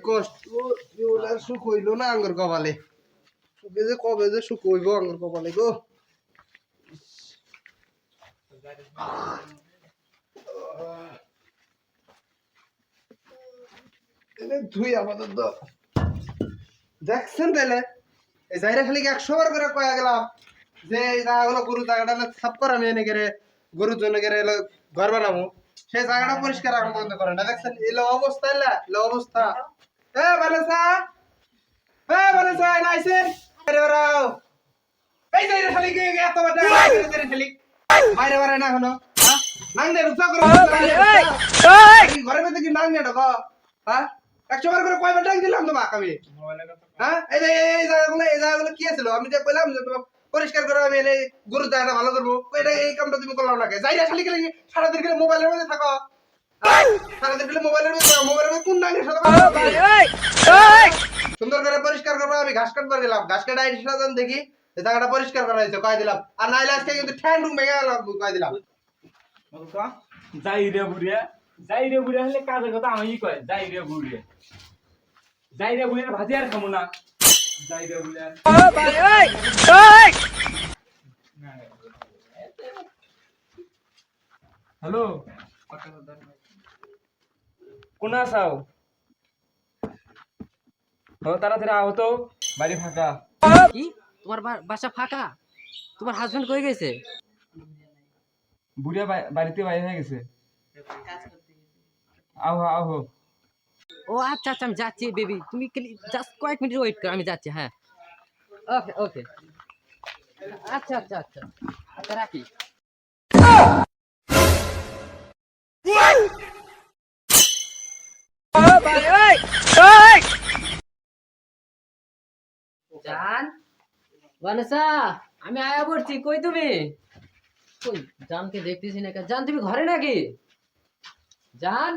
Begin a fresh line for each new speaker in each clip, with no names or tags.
কষ্ট সুখ হইল না আঙ্গুর কপালে, সুখে যে কবে যে সুখ হইব আঙ্গুর কপালে গো। ধুই আপাতত দেখছেন তাইলে এই জায়গা খালি 100 বার করে কয়া গেলাম যে এই জায়গাগুলো গরু জায়গাটা সাফ করা আমি এনে গেলে গরুর জন্য গেলে ঘর বানাবো, সেই জায়গাটা পরিষ্কার এখন বন্ধ করে না। দেখছেন এই অবস্থা, এলো অবস্থা। বালেসা নাইছেন এই জায়গা খালি এত খালি বাইরে বাড়ায় না এখনো ঘরের মধ্যে কি নাং নেই ঢোক। হ্যাঁ 100 বার করে কয়বার ডাক দিলাম তোমাকে আমি। হ্যাঁ এই জায়গাগুলো কি আছিল আমি যে কইলাম যে তোমাকে পরিষ্কার করে আমি এনে গরুর জায়গাটা ভালো করবো, এটা এই কামটা তুমি করলাম না। যাইরা খালি খালি সারাদিন গেলে মোবাইলের মধ্যে থাকো, সারাদিন গেলে মোবাইলের মধ্যে কোন নাঙ্গের সাথে সুন্দর করে পরিষ্কার করবো। আমি ঘাস কাটবার দিলাম, ঘাস কাটা সাজান দেখি এই জায়গাটা পরিষ্কার করা হয়েছে কয়ে দিলাম। আর নাইলে আজকে কিন্তু ঠ্যান রুম ভেঙে গেল কয়ে দিলাম।
যাই রে বুড়িয়া হলে কাজের কথা আমি কয় যাই রে বুড়িয়া ভাজি আর খামো না। যাই রে বুড়িয়া হ্যালো কোন আসাও? তাড়াতাড়ি আও তো, বাড়ি ফাঁকা।
কি তোমার বাসা ফাঁকা? তোমার হাজবেন্ড কই গেছে?
বুড়িয়া বাড়িতে বাইরে হয়ে গেছে। আহো।
ও আচ্ছা আচ্ছা আমি যাচ্ছি বেবি, তুমি জাস্ট কয়েক মিনিট ওয়েট করো, আমি যাচ্ছি। হ্যাঁ ওকে ওকে আচ্ছা আচ্ছা আচ্ছা আচ্ছা রাখি। জান ভানুসা আমি আয়া পড়ছি, কই তুমি? কই জানকে দেখতেছি না। জান তুমি ঘরে নাকি? জান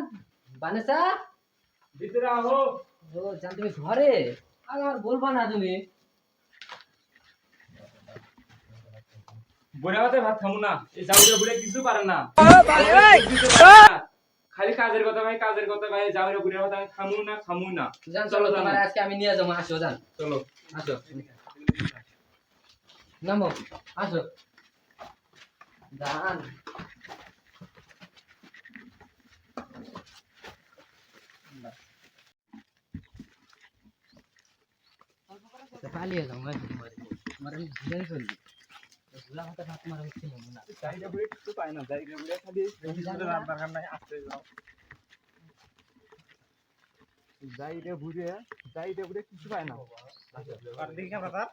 ভানুসা
ভিতরে আহো।
ও জান তুমি ঘরে? আর বলবা না তুমি?
বুড়া হাতে ভাত খামু না, এই যাওরে বুড়ে কিছু পারে না। খালি কাজের কথা ভাই যাওরে বুড়ে হাতে আমি খামু না।
জান চলো তোমার আজকে আমি নিয়ে যাবো, আসো জান,
চলো
আসো নামো, আসো জান। পালিয়ে যাও তোমার ভিড়ে চলবি ভুলা হাতে ভাত মারা হচ্ছে না।
যাইরে বুড়ে কিছু পায় না, যাইরে বুড়ে খালি রান্নার কান্নায় আসতে যাও। যাইরে বুড়ে কিছু পায় না। আর দেখি আমরা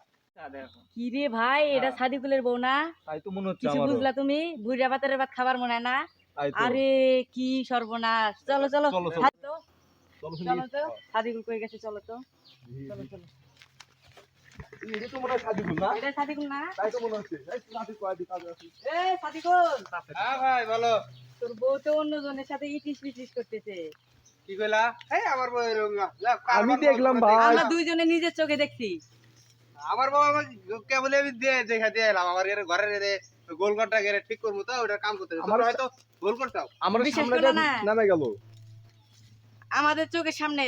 কি রে ভাই, এটা সাদিকুলের বউ না?
তাই তো মনে হচ্ছে
কিছু
আমারও।
বুঝলা তুমি? বুড়া ভাতের ভাত খাবার মনে হয় না?
তাই তো।
আরে কি সর্বনাশ। চলো চলো
চলো, চলো।
হাঁটো।
চলো
চলো তো সাদিকুল কই গেছে, চলো তো। চলো
এই তো মনে হয় সাদিকুল না?
এটা সাদিকুল না?
তাই তো মনে হচ্ছে। এই সাদিক কয়দি কাজ আছে।
এ সাদিকুল,
হ্যাঁ ভাই বলো।
তোর বউ তো অন্য জনের সাথে ইটিস পিটিস করতেছে।
কি কইলা? এই আমার বউ এরকম না।
আমি দেখলাম ভাই।
আমরা দুইজনে নিজের চোখে দেখছি।
আমার বাবা আমার কেবল আমি দেখা দিয়ে এলাম আমার ঘরের গোল ঘরটা গেলে ঠিক করবো তো ওটা কাম করতে
আমার
হয়তো গোল করতাম।
আমার
বিশ্বাস
সামনে
করলা না?
নামে গেল।
আমাদের চোখের সামনে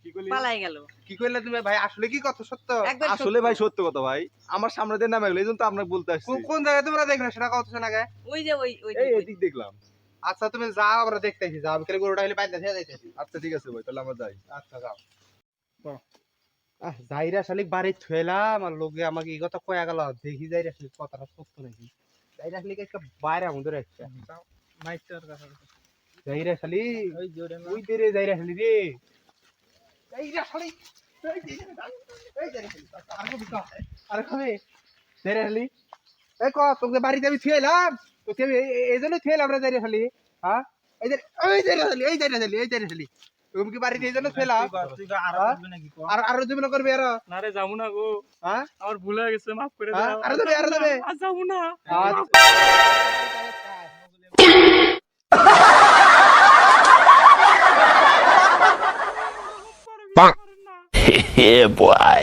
কি কইলি?
পালাই গেল।
কি কইলা তুমি ভাই? আসলে কি কথা সত্য?
একবার
আসলে ভাই সত্য কথা ভাই, আমার সামনে দিয়ে নামে গেল, এইজন্য তো আপনাকে বলতে আসছি।
কোন জায়গায় তোমরা দেখলে সেটা কত শোনা গে?
ওই যে ওই ওই
এই এদিক দেখলাম।
আচ্ছা তুমি যাও, আমরা দেখতেছি। যাও, আমি খালি গরুটা হইলে বাইরে দিয়ে যাইতেছি।
আচ্ছা ঠিক আছে ভাই, তাহলে আমরা যাই।
আচ্ছা যাও। যাইরা শালিক বাড়ি থুয়েলাম আর লোকে আমাকে এই কথা কয়া গেল। দেখি যাইরা শালিক কথাটা সত্য নাকি। যাইরা শালিক একটা বাইরে আমাদের একটা মাইস্টার কথা যাইরা শালিক ওই দেরে যাইরা শালিক রে যাইরা শালিক আরে খাবে যাইরা শালিক এই তোকে বাড়িতে আমি থুয়েলাম, তোকে আমি এই জন্য থুয়েলাম রে যাইরা শালিক। হ্যাঁ এই যাইরা শালিক তুমি কি বাড়িতে এই জন্য থুয়েলাম? আর আরো জীবন করবে আর
না রে যাবো না গো।
হ্যাঁ
আমার ভুল হয়ে গেছে, মাফ করে
হ্যাঁ?
দাও।
আরো যাবে
আর যাবো না।
Yeah, boy.